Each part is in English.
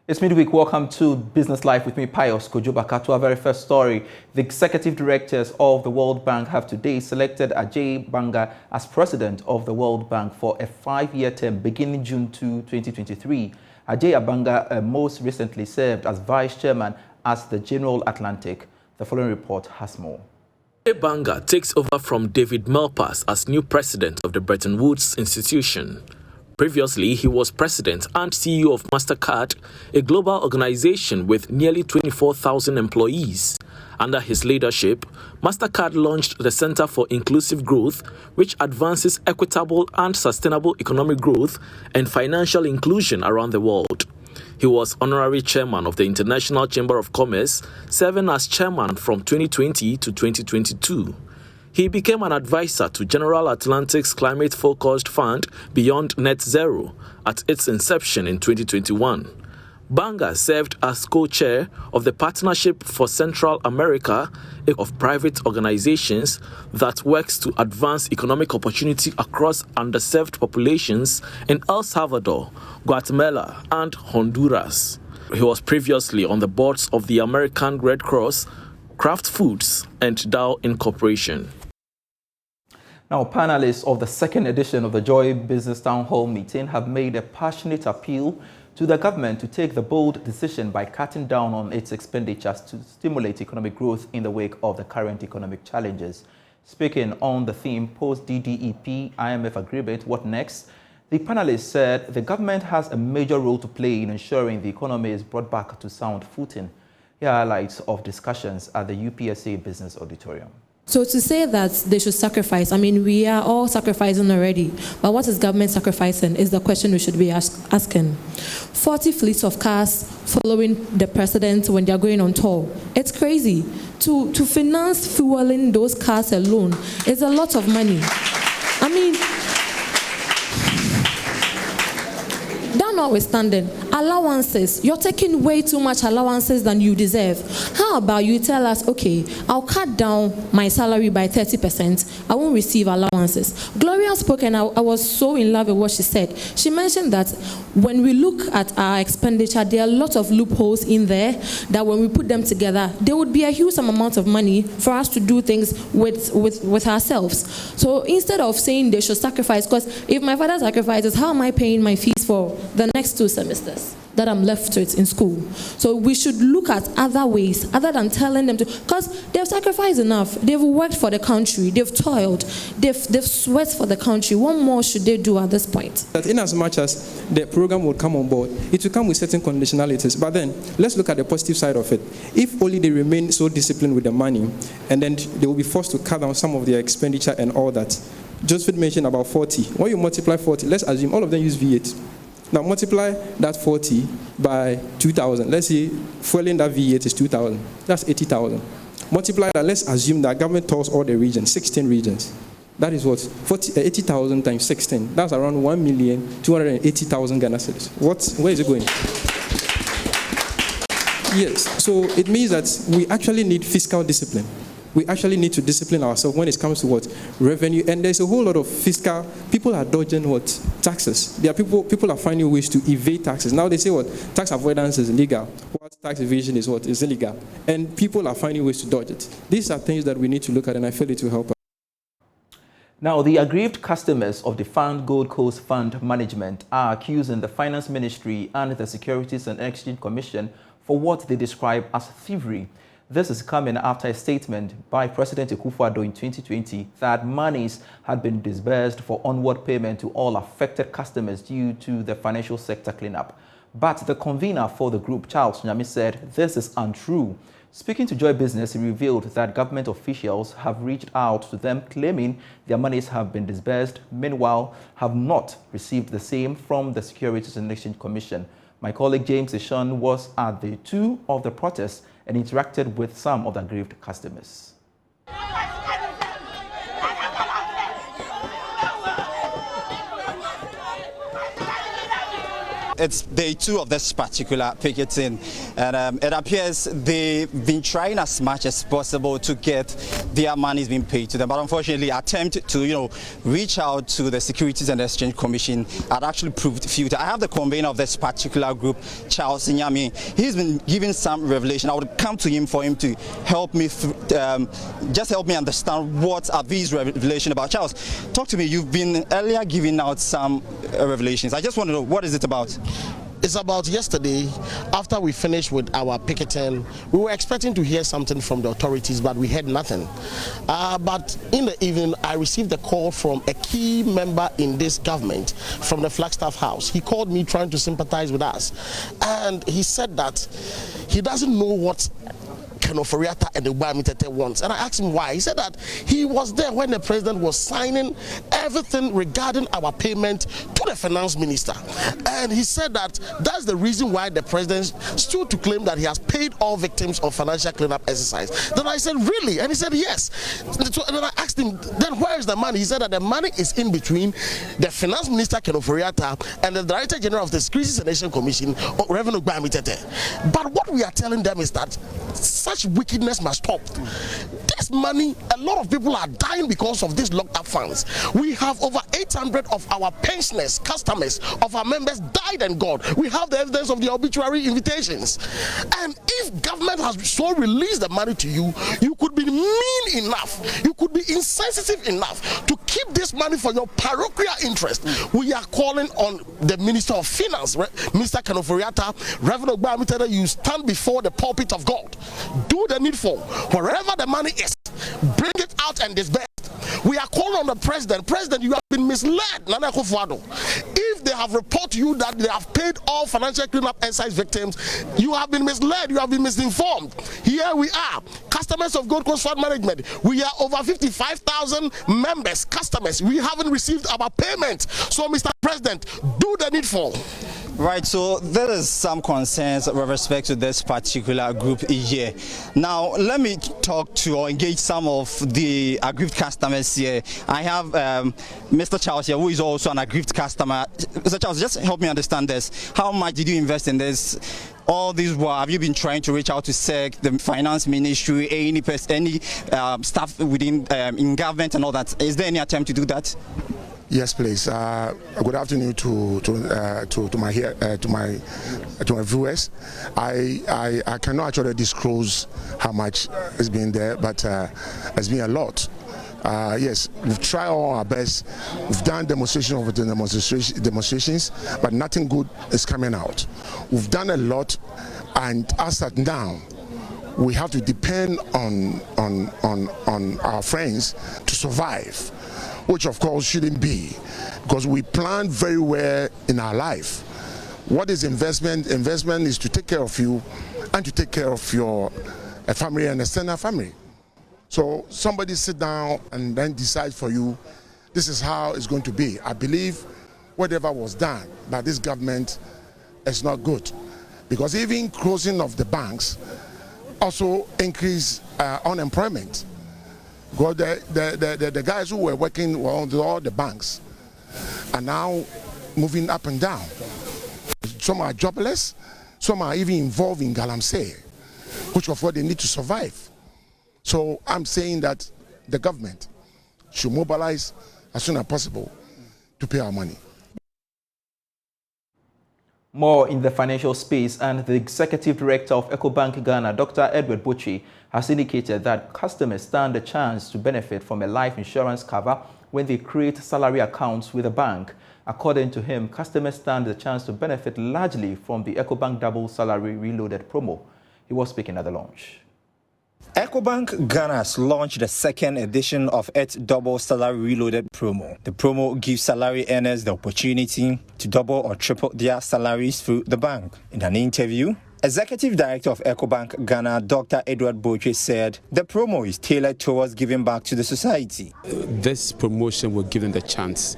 It's midweek. Welcome to Business Life with me, Pious. To our very first story. The executive directors of the World Bank have today selected Ajay Banga as president of the World Bank for a 5-year term beginning June 2, 2023. Ajay Banga most recently served as vice chairman at the General Atlantic. The following report has more. Ajay Banga takes over from David Malpass as new president of the Bretton Woods institution. Previously, he was president and CEO of MasterCard, a global organization with nearly 24,000 employees. Under his leadership, MasterCard launched the Center for Inclusive Growth, which advances equitable and sustainable economic growth and financial inclusion around the world. He was honorary chairman of the International Chamber of Commerce, serving as chairman from 2020 to 2022. He became an advisor to General Atlantic's climate-focused fund Beyond Net Zero at its inception in 2021. Banga served as co-chair of the Partnership for Central America of private organizations that works to advance economic opportunity across underserved populations in El Salvador, Guatemala, and Honduras. He was previously on the boards of the American Red Cross, Kraft Foods, and Dow Incorporation. Now, panelists of the second edition of the Joy Business Town Hall meeting have made a passionate appeal to the government to take the bold decision by cutting down on its expenditures to stimulate economic growth in the wake of the current economic challenges. Speaking on the theme post-DDEP IMF agreement, what next? The panelists said the government has a major role to play in ensuring the economy is brought back to sound footing. Here are highlights of discussions at the UPSA Business Auditorium. So to say that they should sacrifice, I mean, we are all sacrificing already, but what is government sacrificing is the question we should be asking. 40 fleets of cars following the president when they're going on tour. It's crazy. To finance fueling those cars alone is a lot of money. I mean, that notwithstanding, allowances, you're taking way too much allowances than you deserve. How about you tell us, okay, I'll cut down my salary by 30%, I won't receive allowances. Gloria spoke and I was so in love with what she said. She mentioned that when we look at our expenditure, there are a lot of loopholes in there that when we put them together, there would be a huge amount of money for us to do things with ourselves. So instead of saying they should sacrifice, because if my father sacrifices, how am I paying my fees for the next 2 semesters that I'm left with in school? So we should look at other ways other than telling them to, because they've sacrificed enough. They've worked for the country, they've toiled, they've sweat for the country. What more should they do at this point? That in as much as the program will come on board, it will come with certain conditionalities. But then let's look at the positive side of it. If only they remain so disciplined with the money, and then they will be forced to cut down some of their expenditure and all that. Joseph mentioned about 40. When you multiply 40, let's assume all of them use V8. Now multiply that 40 by 2,000. Let's say fueling that V8 is 2,000. That's 80,000. Multiply that. Let's assume that government tours all the regions, 16 regions. That is what? 80,000 times 16. That's around 1,280,000 Ghana cedis. Where is it going? Yes. So it means that we actually need fiscal discipline. We actually need to discipline ourselves when it comes to what? Revenue. And there's a whole lot of fiscal, people are dodging what? Taxes. There are people are finding ways to evade taxes. Now they say what? Tax avoidance is illegal. What tax evasion is what? Is illegal. And people are finding ways to dodge it. These are things that we need to look at, and I feel it will help us. Now, the aggrieved customers of the Fund Gold Coast Fund Management are accusing the Finance Ministry and the Securities and Exchange Commission for what they describe as thievery. This is coming after a statement by President Akufo-Addo in 2020 that monies had been disbursed for onward payment to all affected customers due to the financial sector cleanup. But the convener for the group, Charles Nyami, said this is untrue. Speaking to Joy Business, he revealed that government officials have reached out to them claiming their monies have been disbursed, meanwhile have not received the same from the Securities and Exchange Commission. My colleague James Ishon was at the 2 of the protests and interacted with some of the aggrieved customers. It's day 2 of this particular picketing, and it appears they've been trying as much as possible to get their monies being paid to them, but unfortunately attempt to reach out to the Securities and Exchange Commission had actually proved futile. I have the convener of this particular group, Charles Nyami. He's been giving some revelation. I would come to him for him to help me just help me understand what are these revelations about. Charles, talk to me. You've been earlier giving out some revelations. I just want to know, what is it about? It's about yesterday, after we finished with our picketing. We were expecting to hear something from the authorities, but we heard nothing. But in the evening, I received a call from a key member in this government from the Flagstaff House. He called me trying to sympathize with us. And he said that he doesn't know what Kenoforiata and the Guamitete wants. And I asked him why. He said that he was there when the president was signing everything regarding our payment to the finance minister. And he said that that's the reason why the president stood to claim that he has paid all victims of financial cleanup exercise. Then I said, really? And he said, yes. So, and then I asked him, then where is the money? He said that the money is in between the finance minister, Kenoforiata, and the director general of the Securities and Exchange Commission, Revenue Guamitete. But what we are telling them is that such wickedness must stop. This money, a lot of people are dying because of these locked up funds. We have over 800 of our pensioners, customers of our members died and gone. We have the evidence of the obituary invitations. And if government has so released the money to you, you could be mean enough, you could be insensitive enough to keep this money for your parochial interest. We are calling on the Minister of Finance, Mr. Kenoforiata, Reverend Ogbamitede, you stand before the pulpit of God. Do the needful. Wherever the money is, bring it out and disburse. We are calling on the president. President, you have been misled, Nana Akufo-Addo. If they have reported to you that they have paid all financial cleanup exercise victims, you have been misled, you have been misinformed. Here we are, customers of Gold Coast Fund Management. We are over 55,000 members, customers. We haven't received our payment. So, Mr. President, do the needful. Right, so there is some concerns with respect to this particular group here. Now, let me talk to or engage some of the aggrieved customers here. I have Mr. Charles here, who is also an aggrieved customer. Mr. Charles, just help me understand this. How much did you invest in this? All this while, have you been trying to reach out to SEC, the finance ministry, any staff within in government and all that? Is there any attempt to do that? Yes, please. Good afternoon to my viewers. I cannot actually disclose how much has been there, but it's been a lot. Yes, we've tried all our best. We've done demonstrations, but nothing good is coming out. We've done a lot, and as at now, we have to depend on our friends to survive, which of course shouldn't be, because we plan very well in our life. What is investment? Investment is to take care of you and to take care of your family and extended family. So somebody sit down and then decide for you, this is how it's going to be. I believe whatever was done by this government is not good, because even closing of the banks also increase unemployment. Because the guys who were working on all the banks are now moving up and down. Some are jobless, some are even involved in galamsey, which of course they need to survive. So I'm saying that the government should mobilize as soon as possible to pay our money. More in the financial space, and the Executive Director of EcoBank Ghana, Dr. Edward Bochi, has indicated that customers stand a chance to benefit from a life insurance cover when they create salary accounts with a bank. According to him, customers stand the chance to benefit largely from the EcoBank Double Salary Reloaded promo. He was speaking at the launch. EcoBank Ghana has launched the second edition of its Double Salary Reloaded promo. The promo gives salary earners the opportunity to double or triple their salaries through the bank. In an interview, Executive Director of EcoBank Ghana, Dr. Edward Boche, said the promo is tailored towards giving back to the society. This promotion will give them the chance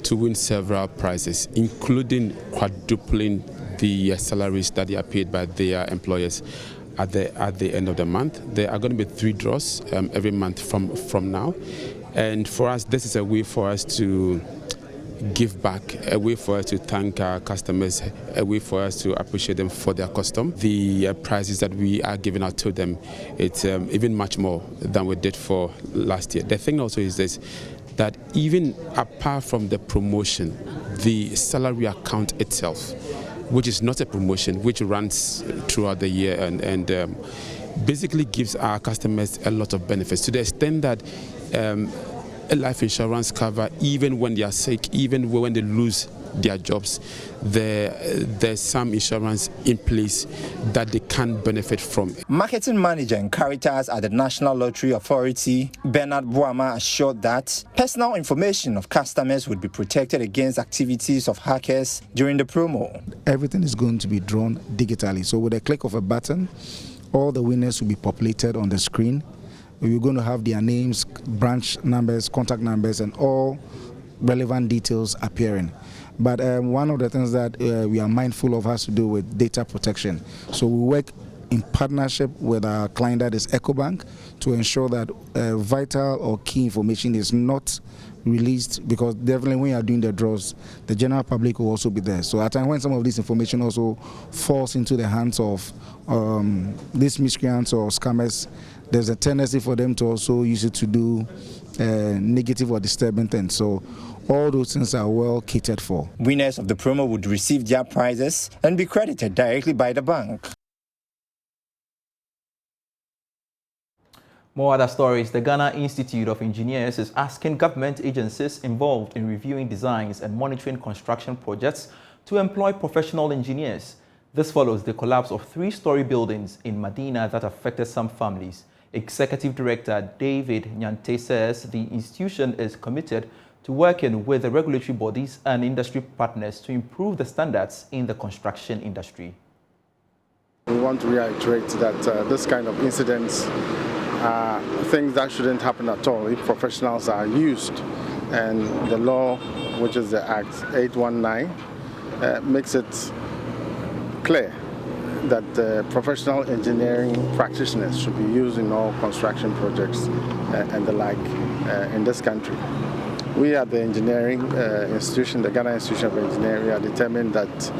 to win several prizes, including quadrupling the salaries that they are paid by their employers at the end of the month. There are going to be 3 draws every month from now. And for us, this is a way for us to give back, a way for us to thank our customers, a way for us to appreciate them for their custom. The prices that we are giving out to them, it's even much more than we did for last year. The thing also is this, that even apart from the promotion, the salary account itself, which is not a promotion, which runs throughout the year and basically gives our customers a lot of benefits, to the extent that a life insurance cover, even when they are sick, even when they lose their jobs, there's some insurance in place that they can benefit from. Marketing manager and characters at the National Lottery Authority, Bernard Boama, assured that personal information of customers would be protected against activities of hackers during the promo. Everything is going to be drawn digitally. So with a click of a button, all the winners will be populated on the screen. We're going to have their names, branch numbers, contact numbers, and all relevant details appearing. But one of the things that we are mindful of has to do with data protection. So we work in partnership with our client, that is EcoBank, to ensure that vital or key information is not released, because definitely when you are doing the draws, the general public will also be there. So at times when some of this information also falls into the hands of these miscreants or scammers, there's a tendency for them to also use it to do negative or disturbing things. So all those things are well catered for. Winners of the promo would receive their prizes and be credited directly by the bank. More other stories. The Ghana Institute of Engineers is asking government agencies involved in reviewing designs and monitoring construction projects to employ professional engineers. This follows the collapse of 3-story buildings in Medina that affected some families. Executive Director David Nyante says the institution is committed to working with the regulatory bodies and industry partners to improve the standards in the construction industry. We want to reiterate that this kind of incidents are things that shouldn't happen at all if professionals are used. And the law, which is the Act 819, makes it clear that professional engineering practitioners should be used in all construction projects and the like in this country. We at the engineering institution, the Ghana Institution of Engineering, are determined that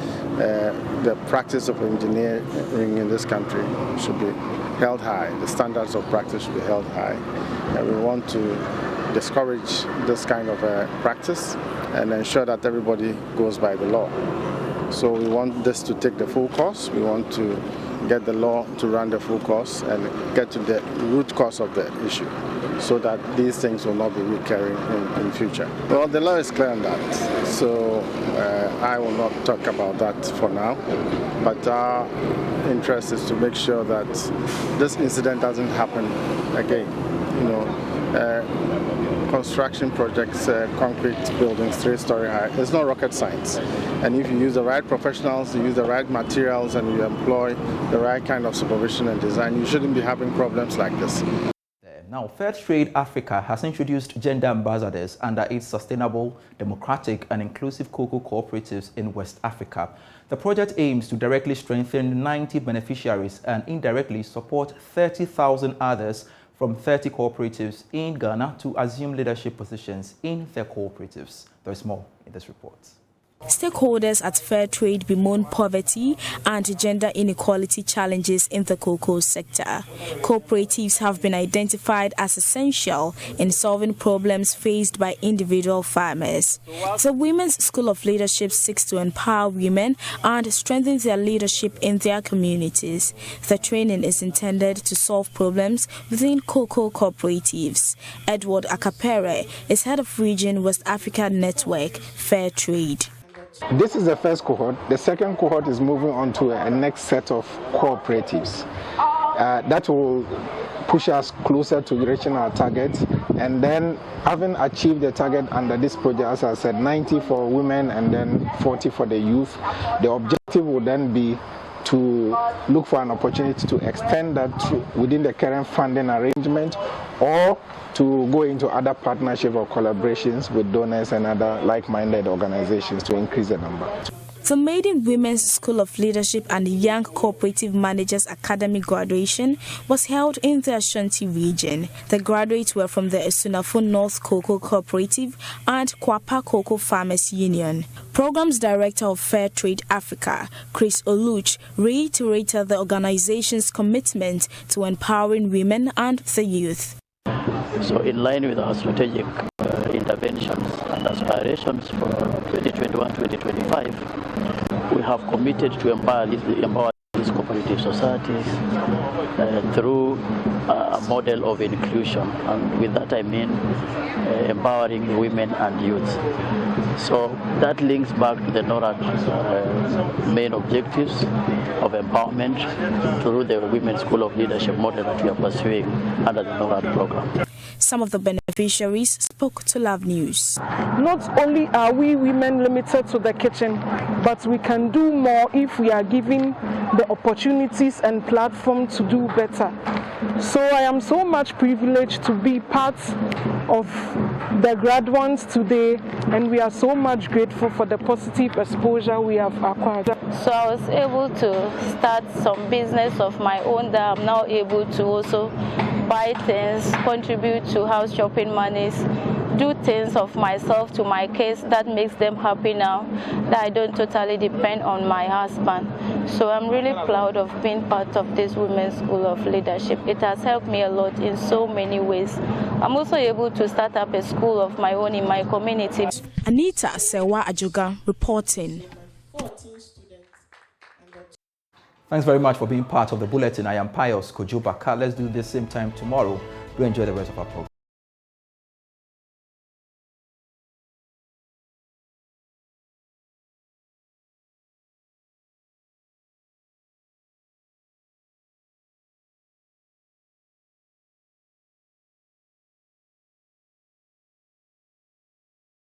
the practice of engineering in this country should be held high. The standards of practice should be held high. And we want to discourage this kind of practice and ensure that everybody goes by the law. So we want this to take the full course. We want to get the law to run the full course and get to the root cause of the issue, so that these things will not be recurring in future. Well, the law is clear on that, so I will not talk about that for now. But our interest is to make sure that this incident doesn't happen again. You know, construction projects, concrete buildings, 3-story high, it's not rocket science. And if you use the right professionals, you use the right materials, and you employ the right kind of supervision and design, you shouldn't be having problems like this. Now, Fair Trade Africa has introduced gender ambassadors under its sustainable, democratic and inclusive cocoa cooperatives in West Africa. The project aims to directly strengthen 90 beneficiaries and indirectly support 30,000 others from 30 cooperatives in Ghana to assume leadership positions in their cooperatives. There is more in this report. Stakeholders at Fair Trade bemoan poverty and gender inequality challenges in the cocoa sector. Cooperatives have been identified as essential in solving problems faced by individual farmers. The Women's School of Leadership seeks to empower women and strengthen their leadership in their communities. The training is intended to solve problems within cocoa cooperatives. Edward Akapere is head of Region West Africa Network, Fair Trade. This is the first cohort. The second cohort is moving on to a next set of cooperatives. That will push us closer to reaching our targets. And then, having achieved the target under this project, as I said, 90 for women and then 40 for the youth, the objective will then be to look for an opportunity to extend that within the current funding arrangement, or to go into other partnership or collaborations with donors and other like-minded organizations to increase the number. The Maiden Women's School of Leadership and Young Cooperative Managers Academy graduation was held in the Ashanti region. The graduates were from the Esunafo North Cocoa Cooperative and Kwapa Cocoa Farmers Union. Programs Director of Fair Trade Africa, Chris Oluch, reiterated the organization's commitment to empowering women and the youth. So in line with our strategic interventions and aspirations for 2021-2025, we have committed to empower these cooperative societies through a model of inclusion, and with that I mean empowering women and youth. So that links back to the NORAD main objectives of empowerment through the Women's School of Leadership model that we are pursuing under the NORAD program. Some of the beneficiaries spoke to Love News. Not only are we women limited to the kitchen, but we can do more if we are given the opportunities and platform to do better. So I am so much privileged to be part of the graduates today, and we are so much grateful for the positive exposure we have acquired. So I was able to start some business of my own that I'm now able to also buy things, contribute to house shopping monies, do things of myself to my kids that makes them happy now, that I don't totally depend on my husband. So I'm really proud of being part of this Women's School of Leadership. It has helped me a lot in so many ways. I'm also able to start up a school of my own in my community. Anita Sewa Ajoga reporting. Thanks very much for being part of the bulletin. I am Pious Kojubaka. Let's do this same time tomorrow. Do enjoy the rest of our program.